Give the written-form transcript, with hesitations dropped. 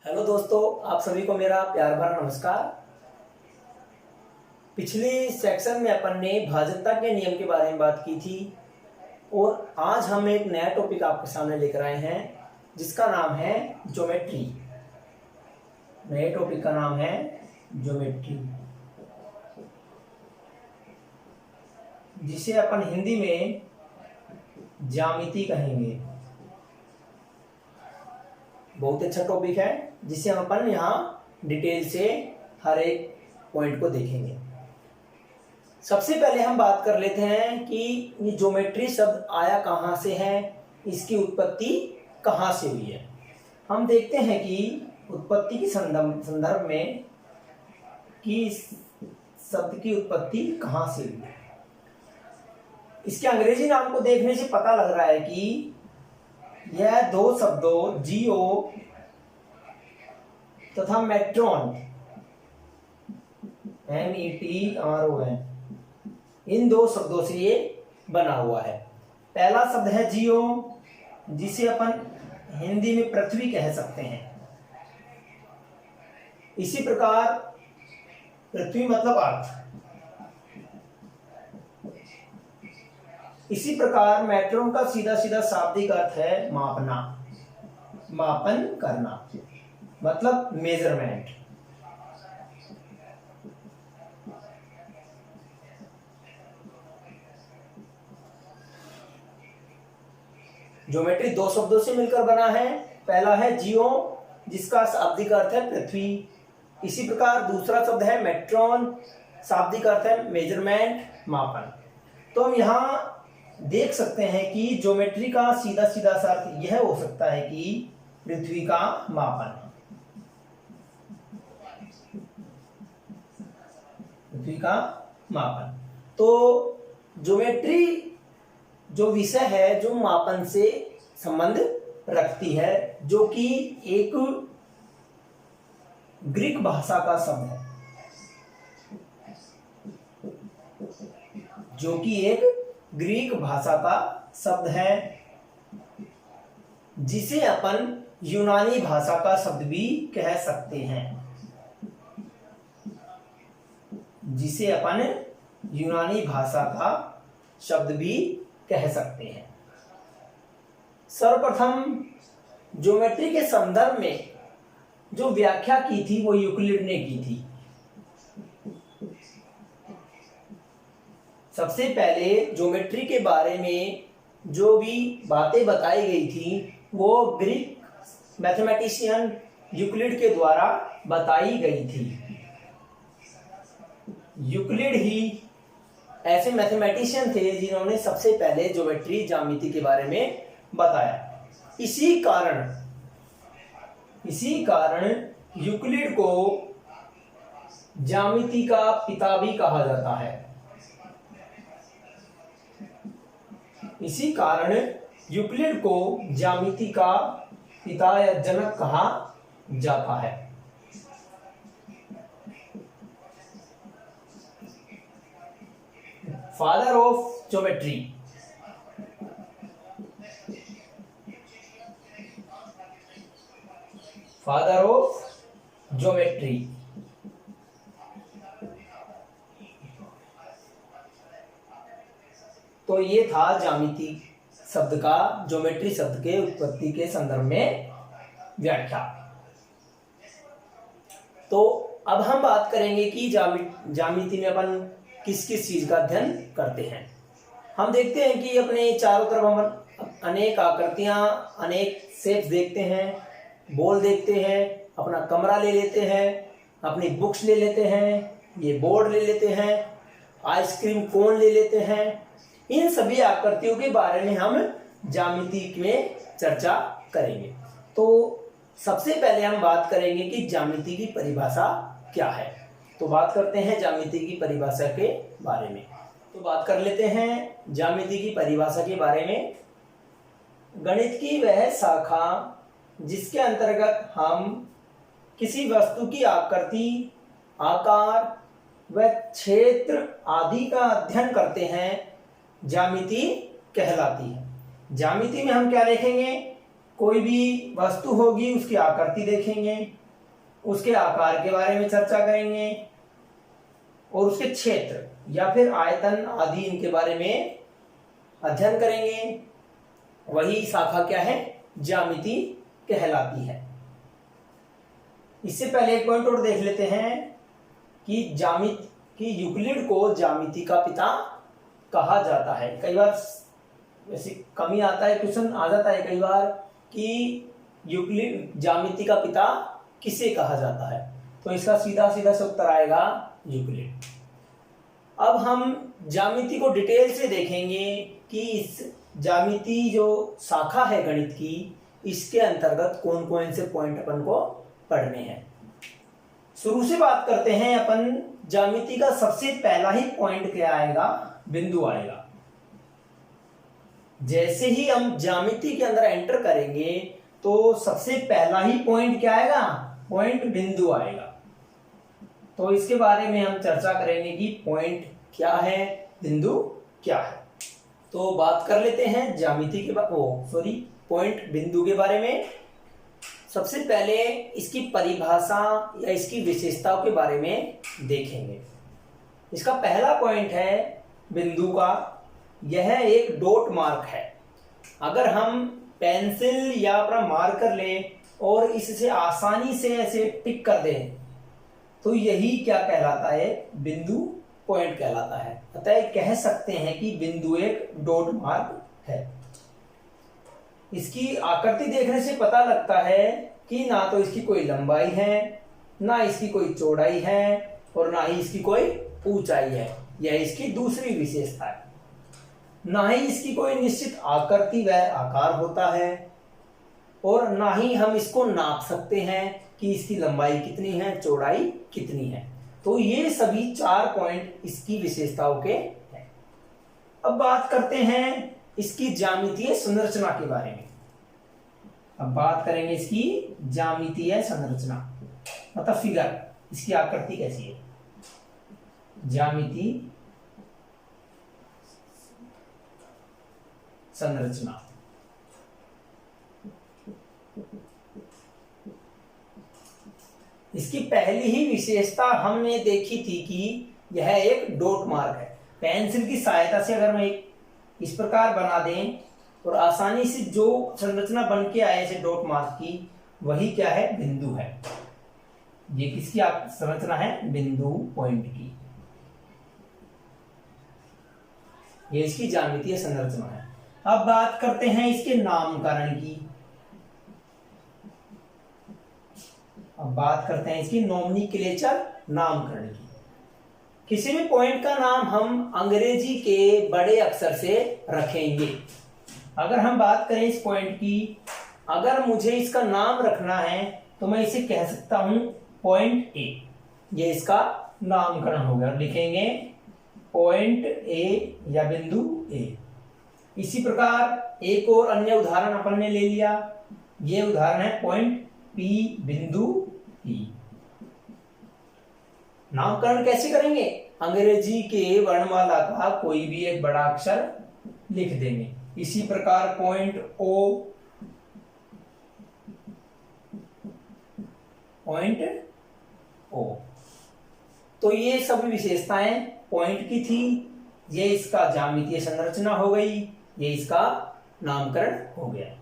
Hello दोस्तों, आप सभी को मेरा प्यार भरा नमस्कार। पिछले सेक्शन में अपन ने भाजकता के नियम के बारे में बात की थी और आज हम एक नया टॉपिक आपके सामने लेकर आए हैं जिसका नाम है ज्योमेट्री। नए टॉपिक का नाम है ज्योमेट्री, जिसे अपन हिंदी में ज्यामिति कहेंगे। बहुत अच्छा टॉपिक है जिसे हम अपन यहाँ डिटेल से हर एक पॉइंट को देखेंगे। सबसे पहले हम बात कर लेते हैं कि ये ज्योमेट्री शब्द आया कहाँ से है, इसकी उत्पत्ति कहाँ से हुई है। हम देखते हैं कि उत्पत्ति के संदर्भ में कि इस शब्द की उत्पत्ति कहाँ से हुई है। इसके अंग्रेजी नाम को देखने से पता लग रहा है कि यह दो शब्दों जियो तथा मेट्रॉन METRON, इन दो शब्दों से ये बना हुआ है। पहला शब्द है जियो, जिसे अपन हिंदी में पृथ्वी कह सकते हैं। इसी प्रकार पृथ्वी मतलब अर्थ। इसी प्रकार मेट्रोन का सीधा सीधा शाब्दिक अर्थ है मापना, मापन करना, मतलब मेजरमेंट। ज्योमेट्री दो शब्दों से मिलकर बना है। पहला है जियो, जिसका शाब्दिक अर्थ है पृथ्वी। इसी प्रकार दूसरा शब्द है मेट्रोन, शाब्दिक अर्थ है मेजरमेंट, मापन। तो हम यहाँ देख सकते हैं कि ज्योमेट्री का सीधा सीधा सा अर्थ यह हो सकता है कि पृथ्वी का मापन, पृथ्वी का मापन। तो ज्योमेट्री जो विषय है जो मापन से संबंध रखती है, जो कि एक ग्रीक भाषा का शब्द है, जो कि एक ग्रीक भाषा का शब्द है, जिसे अपन यूनानी भाषा का शब्द भी कह सकते हैं, जिसे अपन यूनानी भाषा का शब्द भी कह सकते हैं। सर्वप्रथम ज्योमेट्री के संदर्भ में जो व्याख्या की थी वो यूक्लिड ने की थी। सबसे पहले ज्योमेट्री के बारे में जो भी बातें बताई गई थी वो ग्रीक मैथमेटिशियन यूक्लिड के द्वारा बताई गई थी। यूक्लिड ही ऐसे मैथमेटिशियन थे जिन्होंने सबसे पहले ज्योमेट्री ज्यामिति के बारे में बताया। इसी कारण यूक्लिड को ज्यामिति का पिता भी कहा जाता है। इसी कारण यूक्लिड को ज्यामिति का पिता या जनक कहा जाता है। Father of geometry. Father of geometry. तो ये था ज्यामिति शब्द का, ज्योमेट्री शब्द के उत्पत्ति के संदर्भ में व्याख्या। तो अब हम बात करेंगे कि ज्यामिति में अपन किस किस चीज का अध्ययन करते हैं। हम देखते हैं कि अपने चारों तरफ हम अनेक आकृतियां, अनेक शेप्स देखते हैं, बॉल देखते हैं, अपना कमरा ले लेते हैं, अपनी बुक्स ले लेते हैं, ये बोर्ड ले लेते हैं, आइसक्रीम कोन ले लेते हैं। इन सभी आकृतियों के बारे में हम ज्यामिति में चर्चा करेंगे। तो सबसे पहले हम बात करेंगे कि ज्यामिति की परिभाषा क्या है। तो बात करते हैं ज्यामिति की परिभाषा के बारे में। तो बात कर लेते हैं ज्यामिति की परिभाषा के बारे में। गणित की वह शाखा जिसके अंतर्गत हम किसी वस्तु की आकृति, आकार व क्षेत्र आदि का अध्ययन करते हैं, ज्यामिति कहलाती है। ज्यामिति में हम क्या देखेंगे? कोई भी वस्तु होगी उसकी आकृति देखेंगे, उसके आकार के बारे में चर्चा करेंगे और उसके क्षेत्र या फिर आयतन आदि इनके बारे में अध्ययन करेंगे। वही शाखा क्या है? ज्यामिति कहलाती है। इससे पहले एक पॉइंट और देख लेते हैं कि यूक्लिड को ज्यामिति का पिता कहा जाता है। कई बार ऐसी कमी आता है, क्वेश्चन आ जाता है कई बार कि यूक्लिड ज्यामिति का पिता किसे कहा जाता है, तो इसका सीधा सीधा से उत्तर आएगा यूक्लिड। अब हम ज्यामिति को डिटेल से देखेंगे कि इस ज्यामिति जो शाखा है गणित की, इसके अंतर्गत कौन कौन से पॉइंट अपन को पढ़ने हैं। शुरू से बात करते हैं अपन। ज्यामिति का सबसे पहला ही पॉइंट क्या आएगा? बिंदु आएगा। जैसे ही हम ज्यामिति के अंदर एंटर करेंगे तो सबसे पहला ही पॉइंट क्या आएगा? पॉइंट बिंदु आएगा। तो इसके बारे में हम चर्चा करेंगे कि पॉइंट क्या है, बिंदु क्या है। तो बात कर लेते हैं ज्यामिति के पॉइंट बिंदु के बारे में। सबसे पहले इसकी परिभाषा या इसकी विशेषताओं के बारे में देखेंगे। इसका पहला पॉइंट है बिंदु का, यह एक डॉट मार्क है। अगर हम पेंसिल या अपना मार्कर लें और इससे आसानी से ऐसे टिक कर दें तो यही क्या कहलाता है? बिंदु पॉइंट कहलाता है। अतः कह सकते हैं कि बिंदु एक डॉट मार्क है। इसकी आकृति देखने से पता लगता है कि ना तो इसकी कोई लंबाई है, ना इसकी कोई चौड़ाई है और ना ही इसकी कोई ऊंचाई है। यह इसकी दूसरी विशेषता है। ना ही इसकी कोई निश्चित आकृति व आकार होता है और ना ही हम इसको नाप सकते हैं कि इसकी लंबाई कितनी है, चौड़ाई कितनी है। तो ये सभी 4 पॉइंट इसकी विशेषताओं के हैं। अब बात करते हैं इसकी ज्यामितीय संरचना के बारे में। अब बात करेंगे इसकी ज्यामितीय संरचना, मतलब फिगर, इसकी आकृति कैसी है। ज्यामिति संरचना। इसकी पहली ही विशेषता हमने देखी थी कि यह एक डॉट मार्क है। पेंसिल की सहायता से अगर मैं इस प्रकार बना दें और आसानी से जो संरचना बन के आए इसे डॉट मार्क की, वही क्या है? बिंदु है। ये किसकी संरचना है? बिंदु पॉइंट की। ये इसकी ज्यामितीय संरचना है। अब बात करते हैं इसके नामकरण की। अब बात करते हैं इसकी नोमेनक्लेचर, नामकरण की। किसी भी पॉइंट का नाम हम अंग्रेजी के बड़े अक्षर से रखेंगे। अगर हम बात करें इस पॉइंट की, अगर मुझे इसका नाम रखना है तो मैं इसे कह सकता हूं पॉइंट ए। ये इसका नामकरण हो गया। लिखेंगे पॉइंट ए या बिंदु ए। इसी प्रकार एक और अन्य उदाहरण अपन ने ले लिया। ये उदाहरण है पॉइंट पी, बिंदु पी। नामकरण कैसे करेंगे? अंग्रेजी के वर्णमाला का कोई भी एक बड़ा अक्षर लिख देंगे। इसी प्रकार पॉइंट ओ, पॉइंट ओ। तो ये सभी विशेषताएं पॉइंट की थी। ये इसका ज्यामितीय संरचना हो गई, ये इसका नामकरण हो गया।